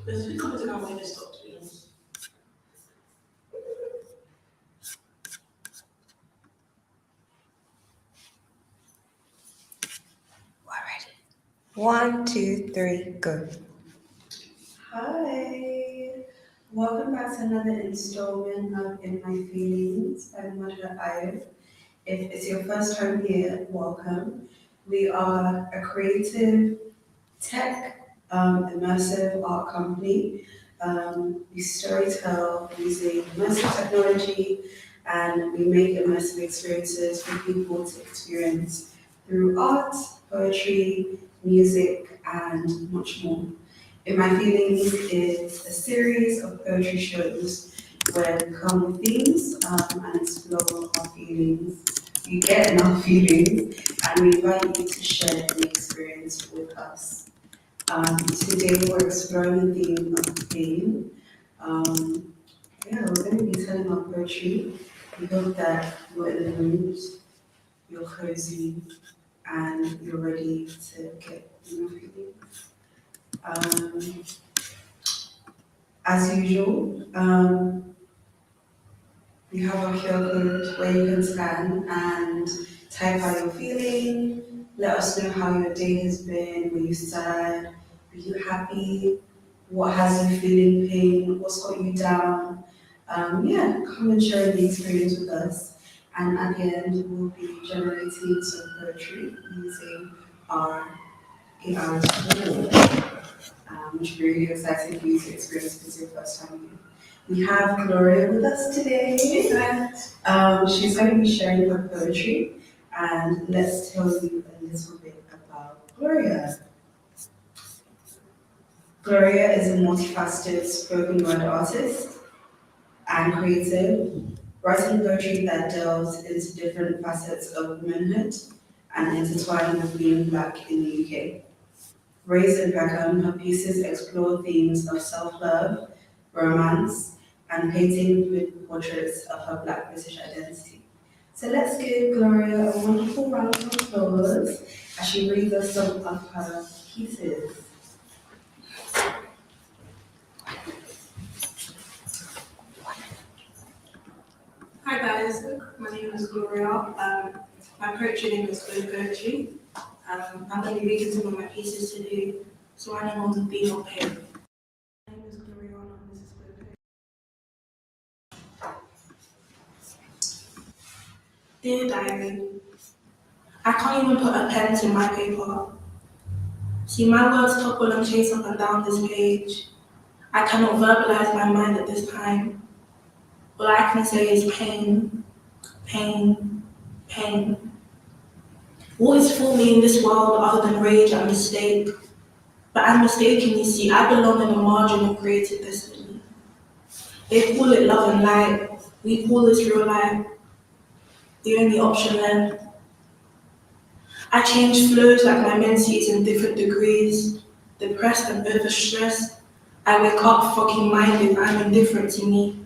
There's a couple of times I just stopped doing this. We're ready. 1, 2, 3, go. Hi, welcome back to another installment of In My Feelings by Mother Ayo. If it's your first time here, welcome. We are a creative tech immersive art company. We storytell using immersive technology and we make immersive experiences for people to experience through art, poetry, music, and much more. In My Feelings is a series of poetry shows where we come with themes and explore our feelings. You get in our feelings and we invite you to share the experience with us. Today we're exploring the theme of pain. We're going to be telling our poetry. We hope that you're in the mood, you're cozy, and you're ready to get in your feelings. As usual, we have our QR code where you can scan and type how you're feeling. Let us know how your day has been. Were you sad? Were you happy? What has you feeling pain? What's got you down? Come and share the experience with us. And at the end, we'll be generating some poetry using our AI tool, which we're really excited for you to experience if it's your first time here. We have Gloria with us today. She's going to be sharing her poetry, and let's tell you a little bit about Gloria. Gloria is a multifaceted spoken word artist and creative, writing poetry that delves into different facets of womanhood and intertwining with being Black in the UK. Raised in Peckham, her pieces explore themes of self-love, romance, and painting with portraits of her Black British identity. So let's give Gloria a wonderful round of applause as she reads us some of her pieces. Hi guys, my name is Gloria. My poetry name is Glow Poetry. I'm going to be reading some of my pieces today, so I know the theme of pain. My name is Gloria and this is Glow Poetry. Dear Diary, I can't even put a pen to my paper. See, my words topple and chase up and down this page. I cannot verbalize my mind at this time. All I can say is pain, pain, pain. What is for me in this world other than rage and mistake? But I'm mistaken, you see, I belong in the margin of created destiny. They call it love and light, we call this real life, the only option left. I change flows like my menses in different degrees, depressed and overstressed. I wake up fucking minded, I'm indifferent to me.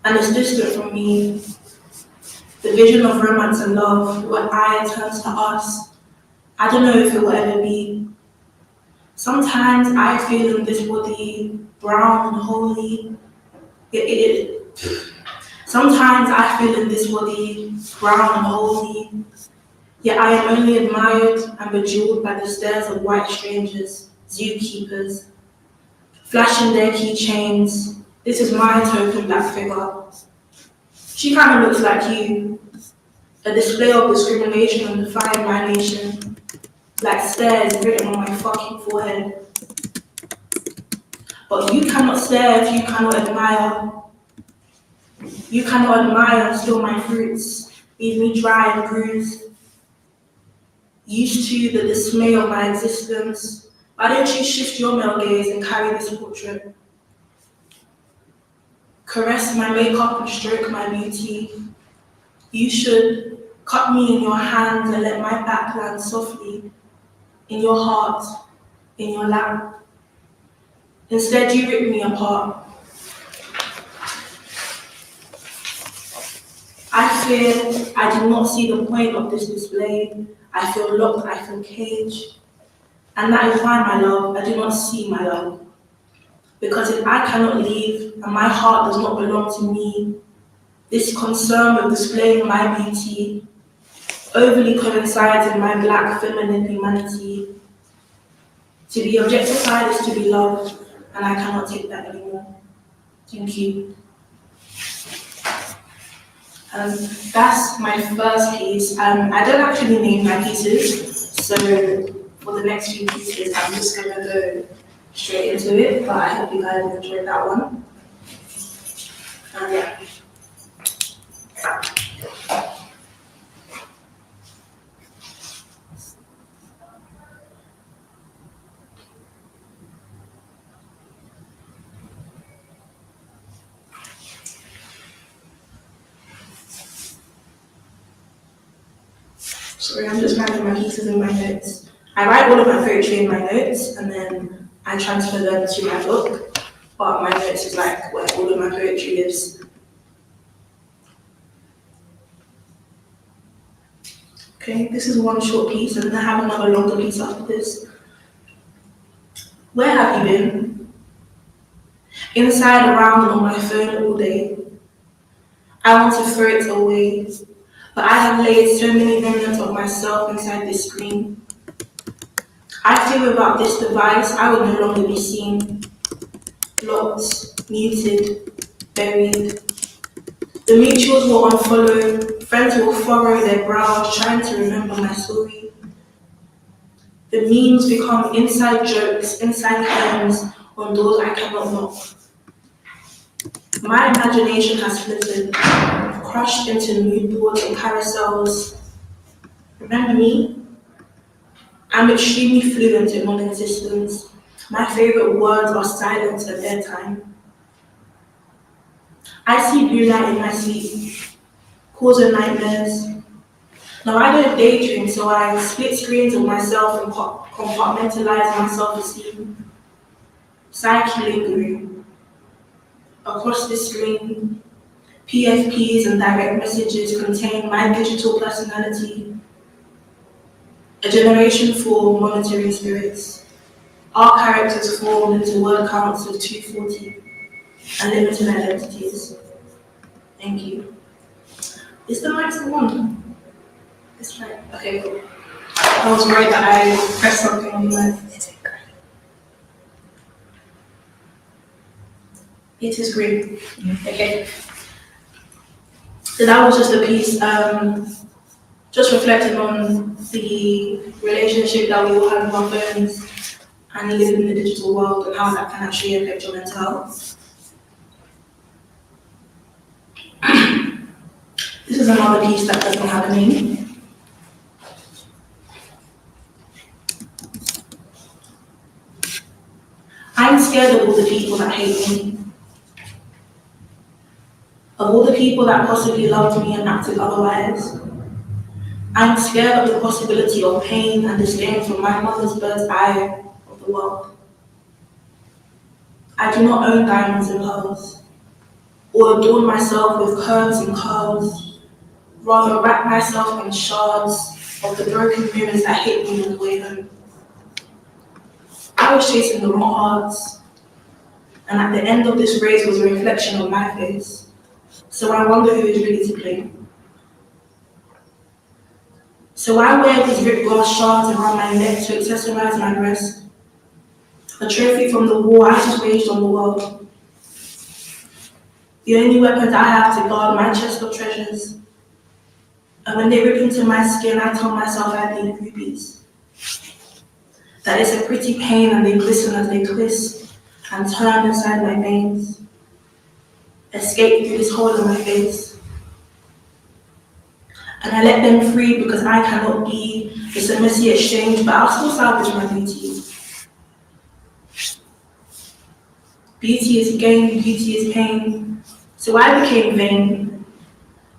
And it's distant from me. The vision of romance and love, when I turns to us, I don't know if it will ever be. Sometimes I feel in this body, brown and holy. Sometimes I feel in this body, brown and holy. Yet I am only admired and bejeweled by the stares of white strangers, zookeepers, flashing their keychains. This is my token Black figure. She kind of looks like you, a display of discrimination and defying my nation, like stairs written on my fucking forehead. But you cannot stare if you cannot admire. You cannot admire and steal my fruits, leave me dry and bruised. Used to the dismay of my existence, why don't you shift your male gaze and carry this portrait? Caress my makeup and stroke my beauty. You should cut me in your hands and let my back land softly in your heart, in your lap. Instead, you rip me apart. I fear, I do not see the point of this display. I feel locked, I feel caged. And that is why, my love, I do not see my love. Because if I cannot leave and my heart does not belong to me, this concern with displaying my beauty overly coincides with my black feminine humanity. To be objectified is to be loved, and I cannot take that anymore. Thank you. That's my first piece. I don't actually name my pieces, so for the next few pieces, I'm just gonna go straight into it, but I hope you guys enjoyed that one. Yeah. Sorry, I'm just writing my pieces in my notes. I write all of my poetry in my notes, and then I transfer them to my book, but my notes is like where all of my poetry lives. Okay, this is one short piece, and then I have another longer piece after this. Where have you been? Inside, around, and on my phone all day. I want to throw it away, but I have laid so many remnants of myself inside this screen. I feel without this device, I would no longer be seen. Blocked, muted, buried. The mutuals will unfollow, friends will furrow their brows trying to remember my story. The memes become inside jokes, inside hymns on doors I cannot knock. My imagination has flitted, crushed into mood boards and carousels. Remember me? I'm extremely fluent in non-existence. My favorite words are silence and airtime. I see blue light in my sleep, causing nightmares. Now I don't daydream, so I split screens of myself and compartmentalize my self-esteem. Psyche lingering. Across the screen, PFPs and direct messages contain my digital personality, a generation for monitoring spirits. Our characters formed into word counts of 240 and limited identities. Thank you. Is the mic still on? It's right. Okay, cool. I was worried that I pressed something on the mic. It is green. Okay. So that was just a piece, just reflecting on the relationship that we all have with our phones and living in the digital world and how that can actually affect your mental health. This is another piece that doesn't have a name. I'm scared of all the people that hate me, of all the people that possibly loved me and acted otherwise. I'm scared of the possibility of pain and disdain from my mother's bird's eye of the world. I do not own diamonds and pearls, or adorn myself with curves and curls, rather wrap myself in shards of the broken mirrors that hit me on the way home. I was chasing the wrong hearts, and at the end of this race was a reflection of my face. So I wonder who is really to blame. So I wear these ripped glass shards around my neck to accessorize my breast, a trophy from the war I just waged on the world. The only weapons I have to guard my chest of treasures. And when they rip into my skin, I tell myself I need rubies. That it's a pretty pain and they glisten as they twist and turn inside my veins, escape through this hole in my face. And I let them free because I cannot be. It's a messy exchange, but I'll still salvage my beauty. Beauty is gain, beauty is pain. So I became vain,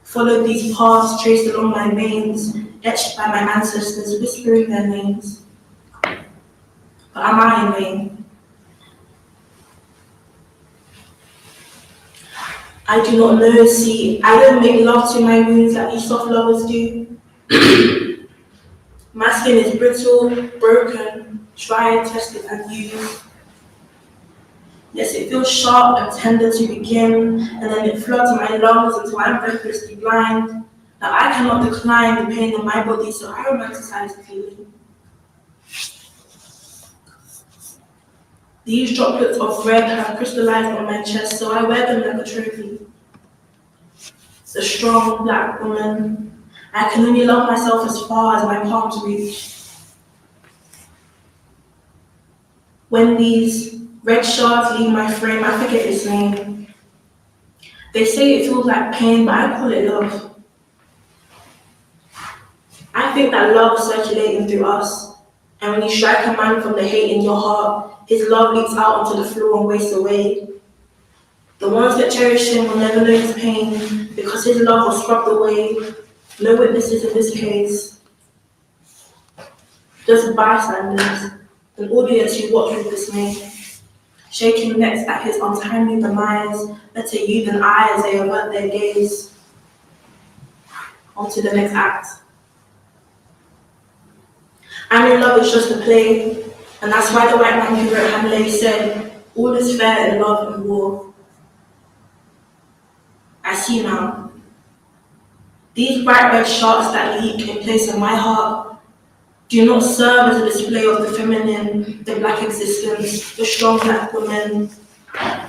followed these paths traced along my veins, etched by my ancestors, whispering their names. But am I in vain? I do not know. See, I don't make love to my wounds like you soft lovers do. My skin is brittle, broken, tried, tested, and used. Yes, it feels sharp and tender to begin, and then it floods my lungs until I'm breathlessly blind. Now I cannot decline the pain in my body, so I romanticize the feeling. These droplets of red have crystallized on my chest, so I wear them like a trophy. The strong black woman. I can only love myself as far as my palms reach. When these red shards leave my frame, I forget its name. They say it feels like pain, but I call it love. I think that love is circulating through us. And when you strike a man from the hate in your heart, his love leaks out onto the floor and wastes away. The ones that cherish him will never know his pain because his love was scrubbed away. No witnesses in this case, just bystanders, an audience who watch with dismay, shaking necks at his untimely demise. Better you than I as they avert their gaze. On to the next act. I'm in love is just a play, and that's why the white man who wrote Hamlet said, all is fair in love and war. I see now. These bright red sharks that leak in place of my heart do not serve as a display of the feminine, the black existence, the strong black woman.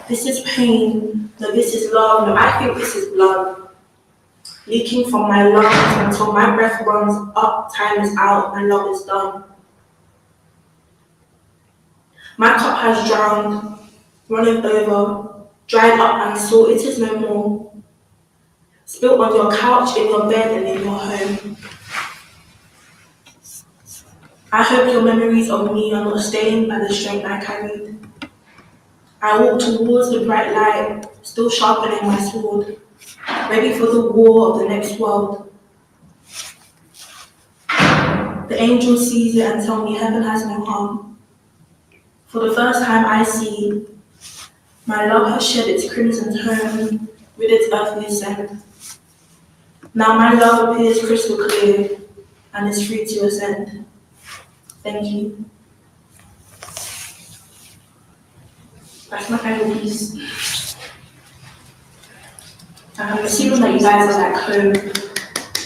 This is pain, no, this is love, no, I think this is blood. Leaking from my lungs until my breath runs up, time is out, my love is done. My cup has drowned, running over, dried up and salt, it is no more. Spilt on your couch, in your bed, and in your home. I hope your memories of me are not stained by the strength I carried. I walk towards the bright light, still sharpening my sword, ready for the war of the next world. The angel sees it and tell me heaven has no harm. For the first time I see, my love has shed its crimson tone with its earthly scent. Now my love appears crystal clear and is free to ascend. Thank you. That's my final piece. Assuming that you guys are like home,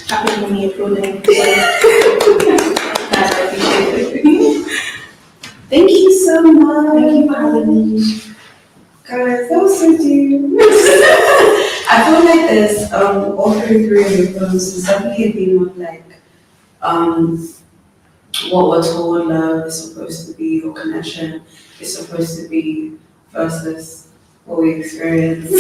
clapping for me, applauding. Guys, I appreciate it. Thank you so much. Thank you for having me. Guys, that was so deep. I feel like this, all three of your films is definitely a theme of like, what we're told love is supposed to be, or connection is supposed to be, versus what we experience.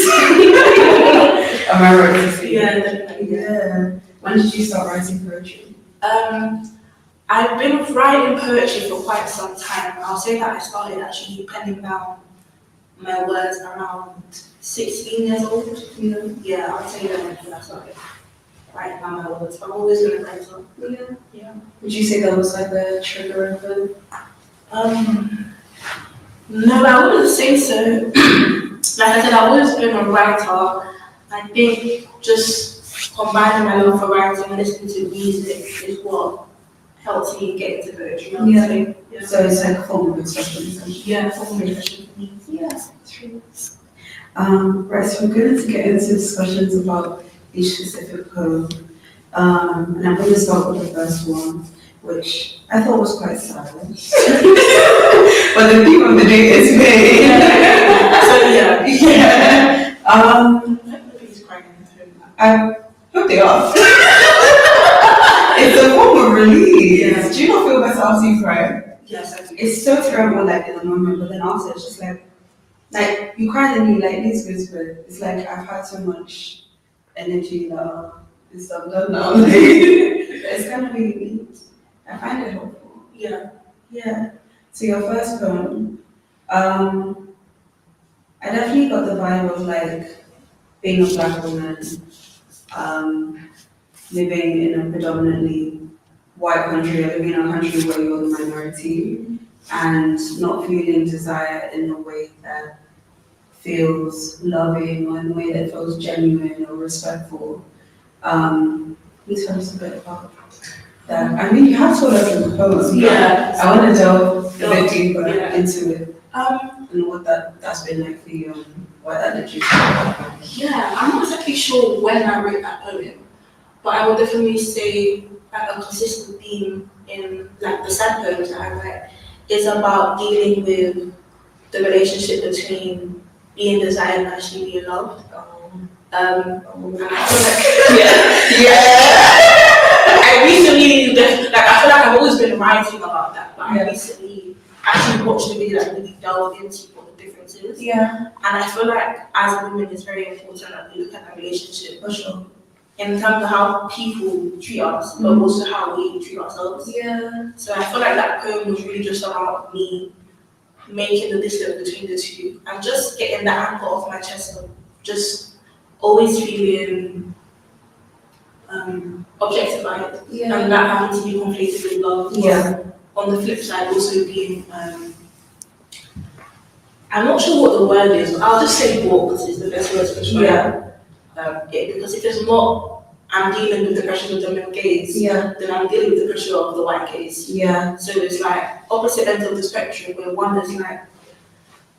Am I right to say? Yeah, definitely. Yeah. When did you start writing poetry? I've been writing poetry for quite some time. I'll say that I started actually penning down my words around 16 years old. You know? Yeah, I'll say that when I started writing down my words. I've always been a writer. Yeah. Would you say that was like the trigger event? No, I wouldn't say so. Like I said, I've always been a writer. I think just combining my love for writing and listening to music is what helps me get into poetry. You know what I'm saying? Yeah. So it's like a form of expression. Yeah, form of expression for me. Yeah, it's true. Right, so we're going to get into discussions about each specific poem. And I'm going to start with the first one, which I thought was quite sad. But the theme of the day is pain. So yeah. Yeah. He's crying in the I hope they are. It's a form of release. Yeah. Do you not feel better after you cry? Yes, I do. It's so terrible, like in the moment, but then after it's just like you cry and you like need to go to bed. It's like I've had so much energy now. It's done now. It's kind of really neat. I find it helpful. Yeah. Yeah. So your first poem, I definitely got the vibe of like being a black woman, living in a predominantly white country, or living in a country where you're the minority, and not feeling desire in a way that feels loving or in a way that feels genuine or respectful. Please tell us a bit about that. I mean, you have told us in the poem. Yeah. I want to delve a bit deeper Yeah. into it and what that's been like for you and what that led you to. Yeah, I'm not exactly sure when I wrote that poem, but I would definitely say that a consistent theme in like the sad poems that I write is about dealing with the relationship between being desired and actually being loved. And I feel like I recently like I feel like I've always been writing about that, but I recently actually watched a video that really delved into what the difference is. Yeah, And I feel like as women it's very important that we look at that relationship for sure. in terms of how people treat us, but also how we treat ourselves. Yeah, So I feel like that poem was really just about me making the distance between the two and just getting that anger off my chest of just always feeling objectified and that having to be conflated with love. yeah, On the flip side, also being I'm not sure what the word is, but I'll just say balked is the best word to describe it. Because if it's not, I'm dealing with the pressure of the male gaze, then I'm dealing with the pressure of the white gaze. yeah, So it's like opposite ends of the spectrum, where one is like,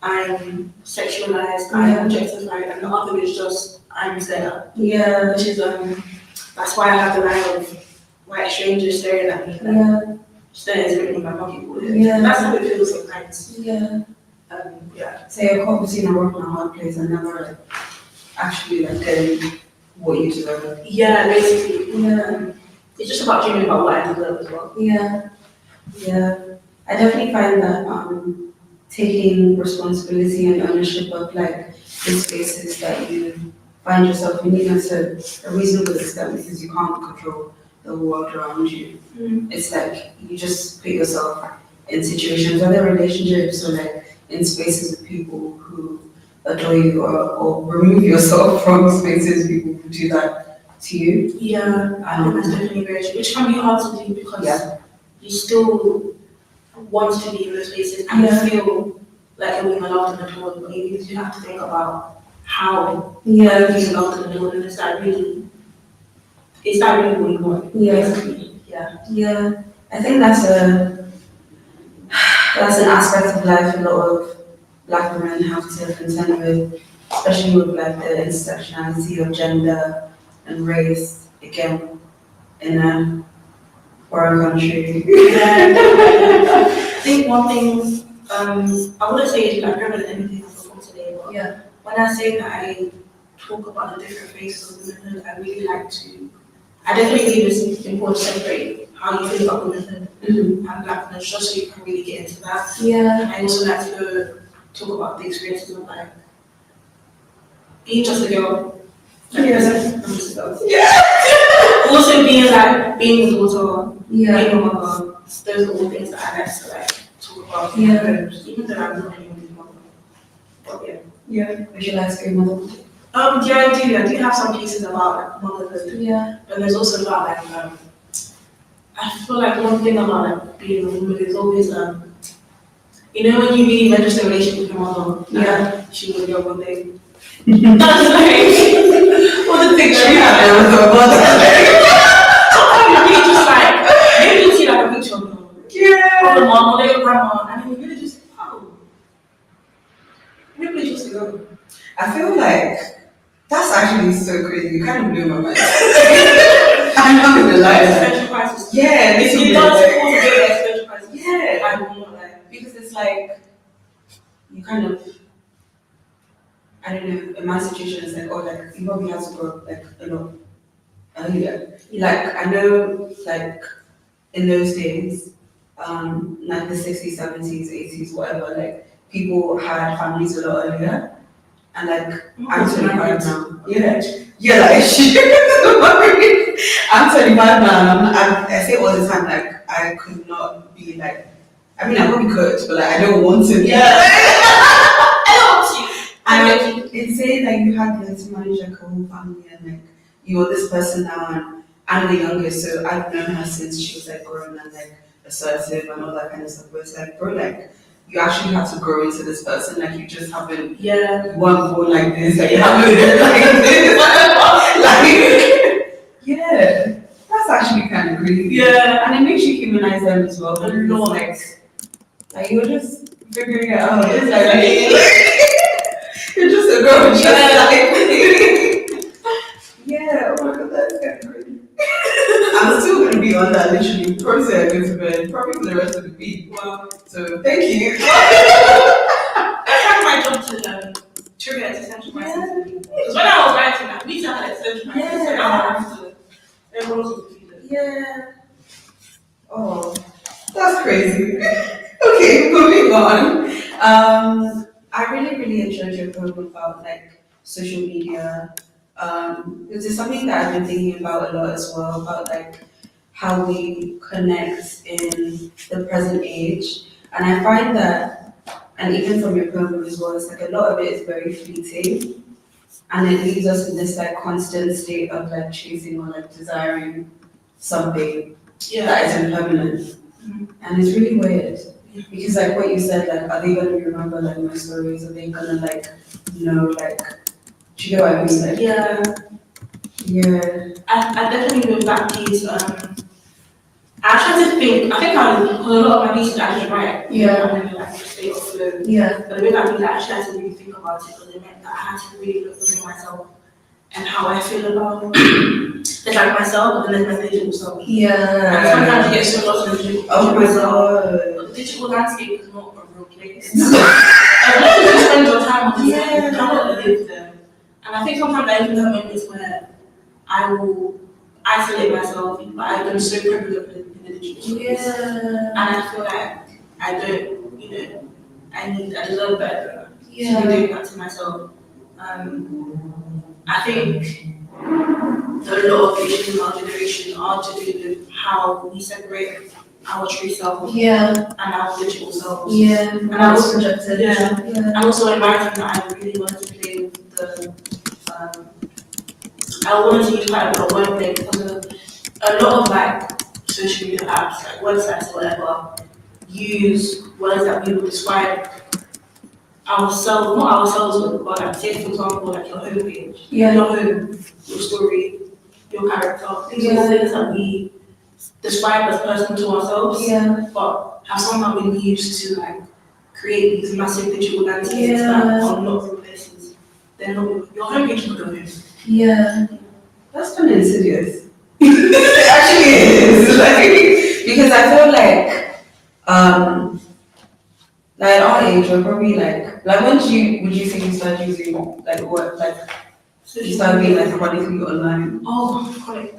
I'm sexualized, I'm objectified, and the other is just, I'm there. yeah, Which is, that's why I have the line of white strangers staring at me. Like, staring is written in my pocket. That's how it feels sometimes. yeah. Yeah. So you're caught between a rock and a hard place and never like actually like getting what you deserve. Yeah, basically. Yeah. It's just about dreaming about what I deserve as well. Yeah. Yeah. I definitely find that taking responsibility and ownership of like the spaces that you find yourself in, even to a reasonable extent, because you can't control the world around you. It's like you just put yourself in situations, whether relationships or like in spaces with people who adore you, or remove yourself from spaces people who do that to you. Yeah, I think that's definitely very true. Which can be hard to do because you still want to be in those spaces and feel like you're being loved and adored, but you do have to think about how you're being loved and adored, and is that really what you want? Basically. Yeah. I think that's an aspect of life a lot of Black women have to contend with, especially with like the intersectionality of gender and race, again, in a foreign country. I think one thing, I wouldn't say it's like prevalent anything I've performed today, but when I say that I talk about the different phases of womanhood, I really like to, I definitely believe it's important to separate how you feel about womanhood and blackness, just so you can really get into that. And I also like to talk about the experiences of like being just a girl. I'm just a girl. Also being a daughter, being a mother. Those are all things that I like to like talk about. Even though I'm not anybody's mother. But Would you like to go mother? I do have some pieces about like motherhood. But there's also about like I feel like one thing about like being a woman is always you know when you really register a relationship with your mother, she was your one day. That's like what the picture you have there with your mother. Sometimes you really just like maybe you see like a picture of her. Of the mom or your grandma, and then you really just maybe it's just a girl. I feel like that's actually so crazy. You kind of blew my mind. I'm not gonna lie. Existential crisis. If you don't support to do existential crisis, I will not lie. Because it's like you kind of, I don't know, in my situation it's like, oh, like you probably have to grow up like a lot earlier. Like I know, like in those days, like the 60s, 70s, 80s, whatever, like people had families a lot earlier. And like I'm 25 now. Like I'm 25 now. I say all the time, like I could not be like. I mean, I probably could, but like I don't want to. I don't want to. And it's saying like you had like to manage like a whole family, and like you're this person now, and I'm the youngest, so I've known her since she was like grown and like assertive and all that kind of stuff. But it's like, bro, like you actually have to grow into this person. Like you just haven't Yeah. one go like this, like you haven't been like this. Like yeah. That's actually kind of crazy. Yeah. And it makes you humanize them as well. A Because lot. like you're just figuring it out. It's like you're just a girl just like yeah, oh my god, that's kind of crazy. I'm still gonna be on that literally. Probably say I go to bed, probably for the rest of the week. Wow. So thank you. That's like my job to trigger existential crisis. Because when I was writing that, we had existential crisis, and now I have to. Everyone's confused. Yeah. Oh, that's crazy. Okay, moving on. I really enjoyed your poem about like social media. This is something that I've been thinking about a lot as well, about like how we connect in the present age. And I find that, and even from your poem as well, it's like a lot of it is very fleeting. And it leaves us in this like constant state of like chasing or like desiring something that is impermanent. And it's really weird. Because like what you said, like are they gonna remember like my stories? Are they gonna like know like do you know what I mean? Like Yeah. yeah. I definitely with that piece, I try to think, I think because a lot of my pieces I just write. Yeah. And then like stay off flow. Yeah. But with that piece I actually had to really think about it because it meant that I had to really look within myself and how I feel about it. There's like myself and then there's my digital self. Yeah. And sometimes you get so lost in the digital Oh but the digital landscape is not a real place. As long as you spend your time on it, you cannot live there. And I think sometimes I even have moments where I will isolate myself, but I've been so privileged in the digital space. And I feel like I don't, I deserve better. To be doing that to myself. I think a lot of issues in our generation are to do with how we separate our true self and our digital selves. And I was projected. And also in writing that I really wanted to play with the I wanted to use quite a lot of wordplay because a lot of like social media apps, like websites or whatever, use words that we would describe ourselves, not ourselves, but like say for example like your homepage, your home, your story, your character, these are all things that we describe as personal to ourselves, but have somehow been used to like create these massive digital landscapes that are not real places. They're not your homepage is not your home. That's kind of insidious. It actually is. Like, because I feel like at our age, we're probably like when would you think you started using like what like you started being like chronically online? Oh, chronic.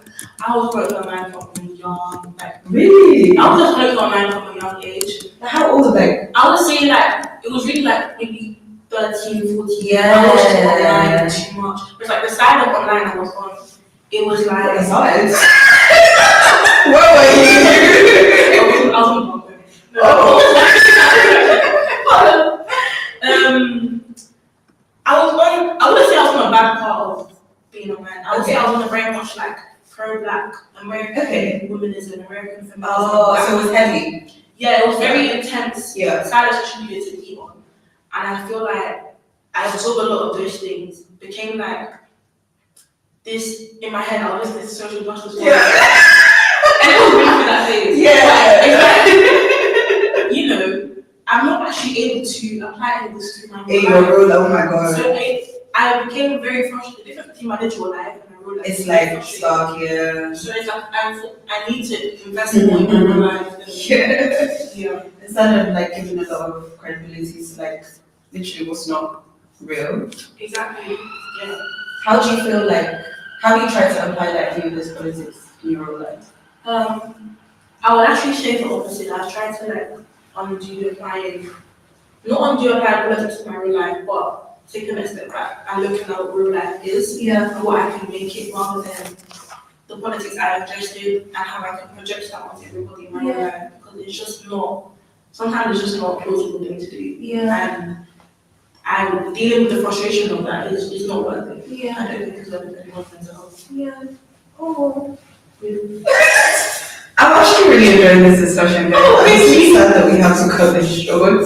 I was chronically online from young, like Really? I was just chronically online from a young age. Like, how old? Like I would say like it was really like maybe 13, 14. Yeah. I watched it online too much. It's like the side of online I was on, it was like besides. Where were you? I was on Bumble. I wouldn't say I was on a bad part of being a man. I would say I was on a very much like pro-black American womanism, American feminism. Oh, so it was heavy. Yeah, it was very intense. Yeah. Side of social media to be on. And I feel like I absorbed a lot of those things. Became like this in my head, I was this social justice. And it was really for that phase. It's like, I'm not actually able to apply any of this to my real life. Oh my god. So I became very frustrated. The difference between my digital life and my real life. It's like stuck, So it's like I need to invest more in my real life. Instead of like giving a lot of credibility to like literally what's not real. Exactly. Yeah. How do you feel like? How do you try to apply that viewless politics in your real life? I would actually say the opposite. I try to like undo applying, not undo applying politics to my real life, but take a next step back and look at what real life is and what I can make it rather than the politics I ingested and how I can project that onto everybody in my real life because it's just not. Sometimes it's just not a plausible thing to do. And dealing with the frustration of that is not worth it. I don't think it's worth it anyone's mental health. I'm actually really enjoying this discussion. It's really sad that we have to cut this short.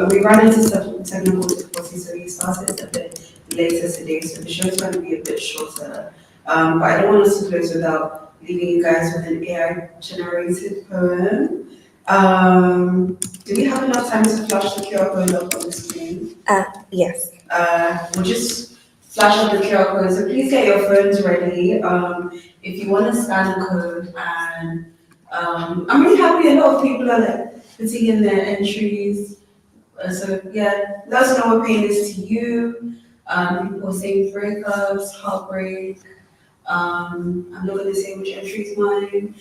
We ran into some technical difficulties, so we started a bit later today, so the show's going to be a bit shorter. But I don't want us to close without leaving you guys with an AI-generated poem. Do we have enough time to flash the QR code up on the screen? Yes. We'll just flash up the QR code, so please get your phones ready. If you want to scan the code, and I'm really happy a lot of people are like putting in their entries. So yeah, let us know what pain is to you. People are saying breakups, heartbreak. I'm not going to say which entry is mine.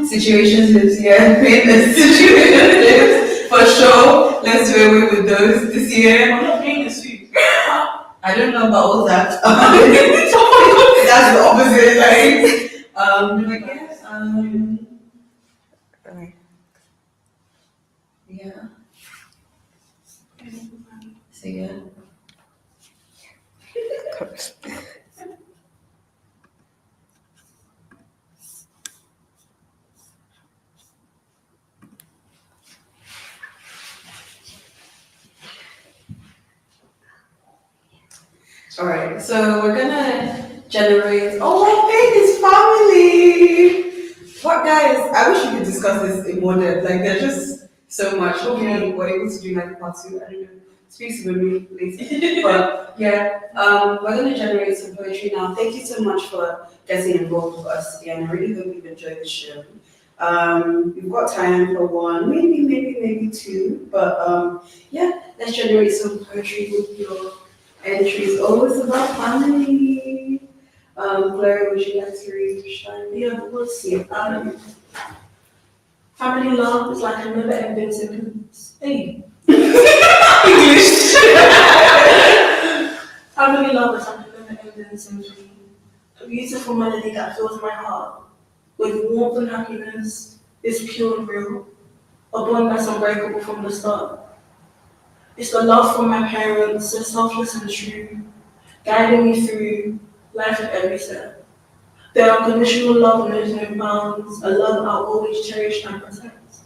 Situations, yeah, pain is situations for sure. Let's do away with those this year. I'm not paying this week. I don't know about all that. That's the opposite, right? But Alright. yeah. So yeah. All right, so we're gonna generate. Oh, my baby's family. What guys? I wish we could discuss this in more depth. Like, there's just so much. Hopefully, we're able to do like part two. I don't know. Speak to me later. But yeah, we're gonna generate some poetry now. Thank you so much for getting involved with us today, and I really hope you've enjoyed the show. We've got time for one, maybe two. But yeah, let's generate some poetry with your entries. Oh, it's about family. Claire, would you like to read Shine? Yeah, we'll see. Family love is like a never-ending sentence. Hey. English. Family love is like a never-ending symphony. A beautiful melody that fills my heart with warmth and happiness. It's pure and real. A bond that's unbreakable from the start. It's the love from my parents, so selfless and true, guiding me through life at every step. Their unconditional love knows no bounds, a love I'll always cherish and protect.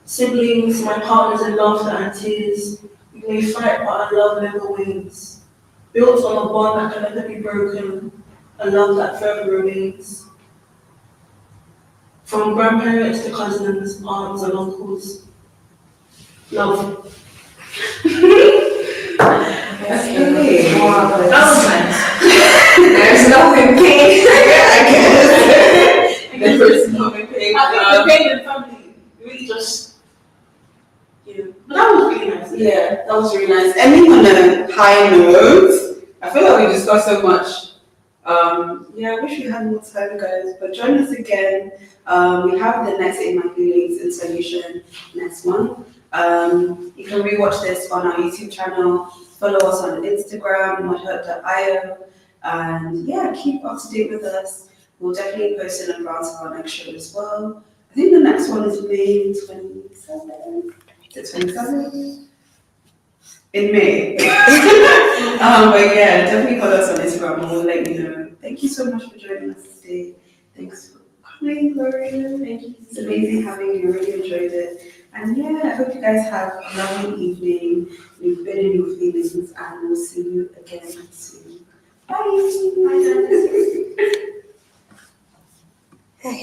Siblings, my partners in laughter and tears, we may fight but our love never wins. Built on a bond that can never be broken, a love that forever remains. From grandparents to cousins, aunts and uncles, love. Okay. Wow, that was nice. There's nothing pink. I guess. There's nothing pink. I think the pain in family really just, but that was really nice. Yeah, that was really nice. Ending on a high note. I feel like we discussed so much. Yeah, I wish we had more time, guys. But join us again. We have the next In My Feelings in Solution next month. You can rewatch this on our YouTube channel. Follow us on Instagram, modhurt.io. And yeah, keep up to date with us. We'll definitely post in advance of our next show as well. I think the next one is May 27th. Is it 27th? In May. But yeah, definitely follow us on Instagram and we'll let you know. Thank you so much for joining us today. Thanks for coming, Gloria. Thank you. It's amazing having you. Really enjoyed it. And yeah, I hope you guys have a lovely evening. We've been in your feelings and we'll see you again soon. Bye. Bye. Okay.